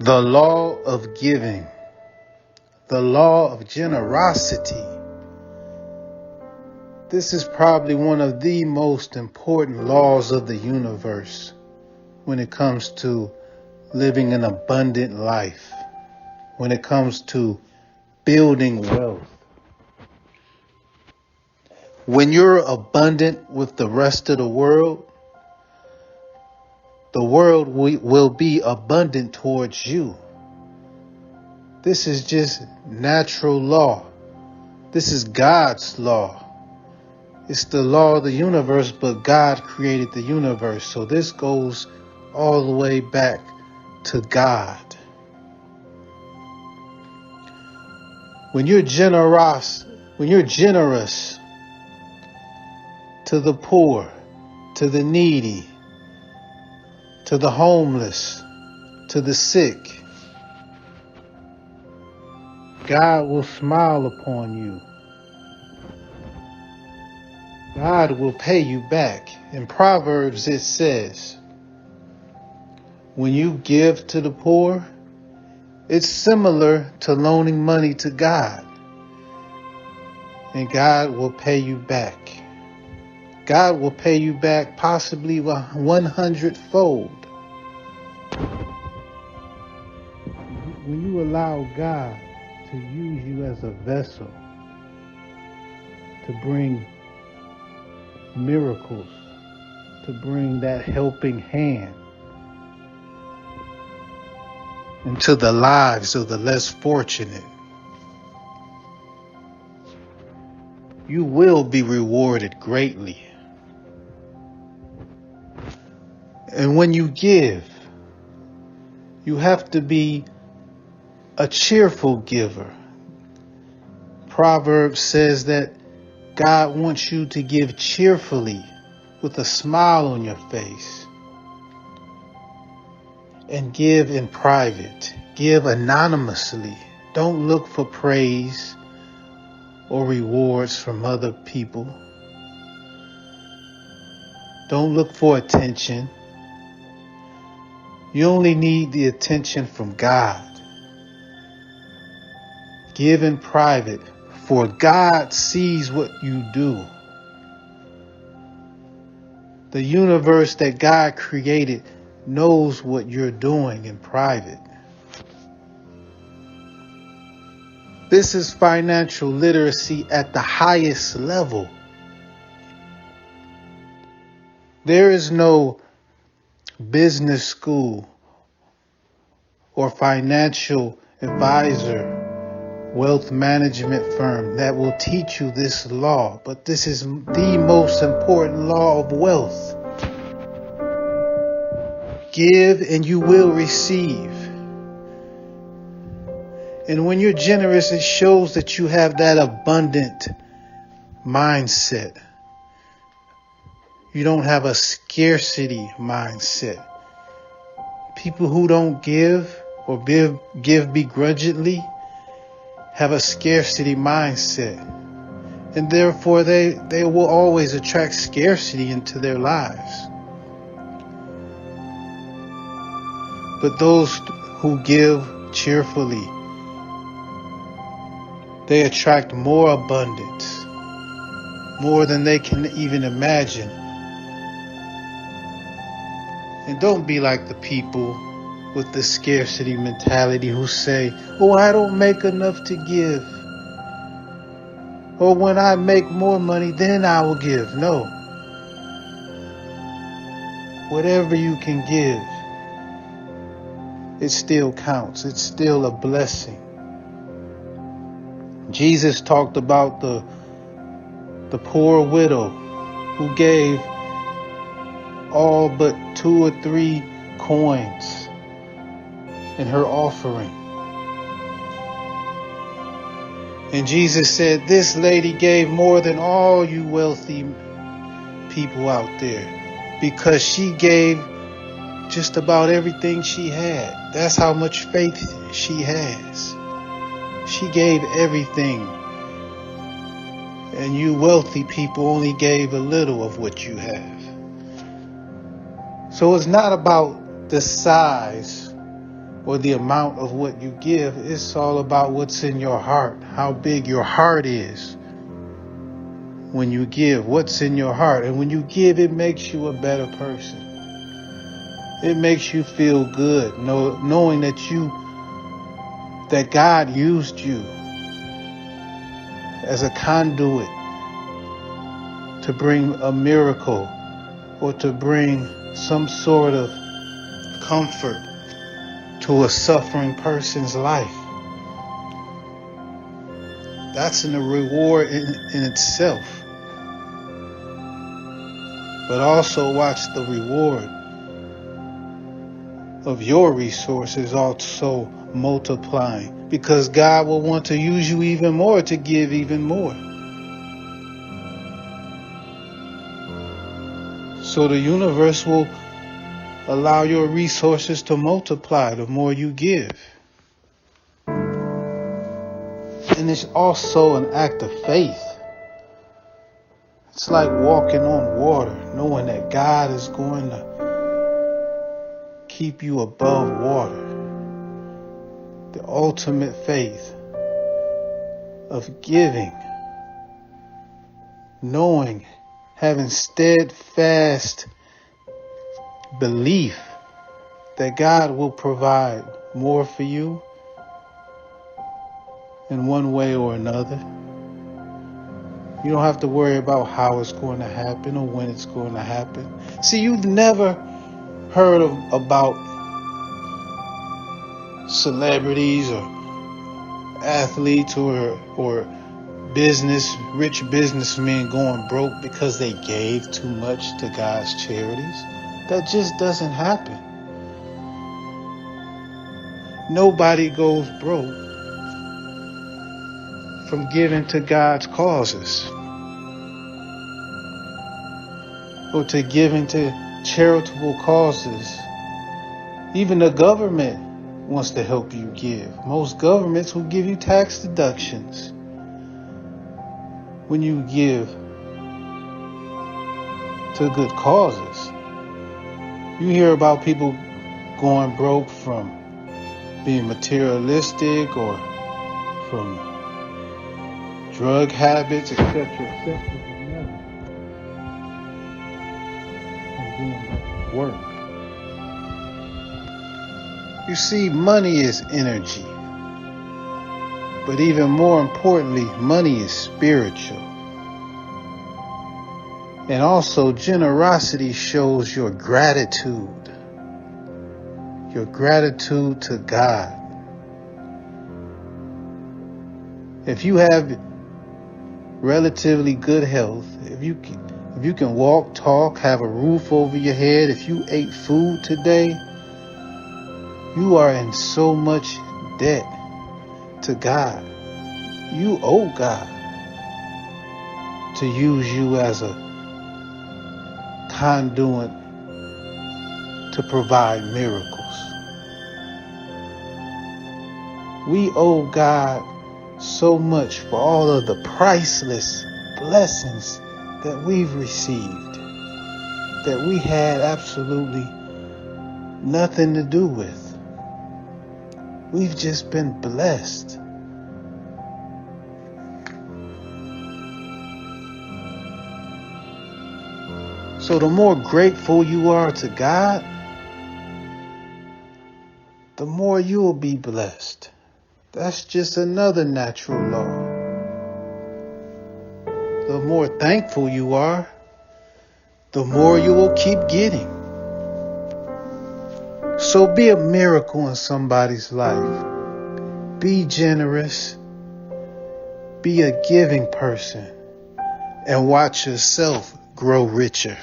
The law of giving, the law of generosity. This is probably one of the most important laws of the universe when it comes to living an abundant life, when it comes to building wealth. When you're abundant with the rest of the world will be abundant towards you. This is just natural law. This is God's law. It's the law of the universe, but God created the universe. So this goes all the way back to God. When you're generous to the poor, to the needy, to the homeless, to the sick, God will smile upon you. God will pay you back. In Proverbs it says, when you give to the poor, it's similar to loaning money to God. And God will pay you back. God will pay you back possibly 100-fold. When you allow God to use you as a vessel to bring miracles, to bring that helping hand into the lives of the less fortunate, you will be rewarded greatly. And when you give, you have to be a cheerful giver. Proverbs says that God wants you to give cheerfully with a smile on your face. And give in private. Give anonymously. Don't look for praise or rewards from other people. Don't look for attention. You only need the attention from God. Give in private, for God sees what you do. The universe that God created knows what you're doing in private. This is financial literacy at the highest level. There is no business school or financial advisor, wealth management firm that will teach you this law, but this is the most important law of wealth. Give and you will receive. And when you're generous, it shows that you have that abundant mindset. You don't have a scarcity mindset. People who don't give or give begrudgingly have a scarcity mindset. And therefore they will always attract scarcity into their lives. But those who give cheerfully, they attract more abundance, more than they can even imagine. And don't be like the people with the scarcity mentality who say, oh, I don't make enough to give. Or when I make more money, then I will give. No. Whatever you can give, it still counts. It's still a blessing. Jesus talked about the poor widow who gave all but 2 or 3 coins in her offering. And Jesus said, this lady gave more than all you wealthy people out there, because she gave just about everything she had. That's how much faith she has. She gave everything. And you wealthy people only gave a little of what you have. So it's not about the size or the amount of what you give. It's all about what's in your heart, how big your heart is when you give, what's in your heart. And when you give, it makes you a better person. It makes you feel good, knowing that God used you as a conduit to bring a miracle or to bring some sort of comfort to a suffering person's life. That's a reward in itself. But also watch the reward of your resources also multiplying, because God will want to use you even more to give even more. So the universe will allow your resources to multiply the more you give. And it's also an act of faith. It's like walking on water, knowing that God is going to keep you above water. The ultimate faith of giving, knowing, having steadfast belief that God will provide more for you in one way or another. You don't have to worry about how it's going to happen or when it's going to happen. See, you've never heard about celebrities or athletes or rich businessmen going broke because they gave too much to God's charities. That just doesn't happen. Nobody goes broke from giving to God's causes or to giving to charitable causes. Even the government wants to help you give. Most governments will give you tax deductions when you give to good causes. You hear about people going broke from being materialistic or from drug habits, etc., etc., from doing work. You see, money is energy. But even more importantly, money is spiritual. And also, generosity shows your gratitude to God. If you have relatively good health, if you can walk, talk, have a roof over your head, if you ate food today, you are in so much debt to God. You owe God to use you as a conduit to provide miracles. We owe God so much for all of the priceless blessings that we've received, that we had absolutely nothing to do with. We've just been blessed. So the more grateful you are to God, the more you will be blessed. That's just another natural law. The more thankful you are, the more you will keep getting. So be a miracle in somebody's life. Be generous. Be a giving person. And watch yourself grow richer.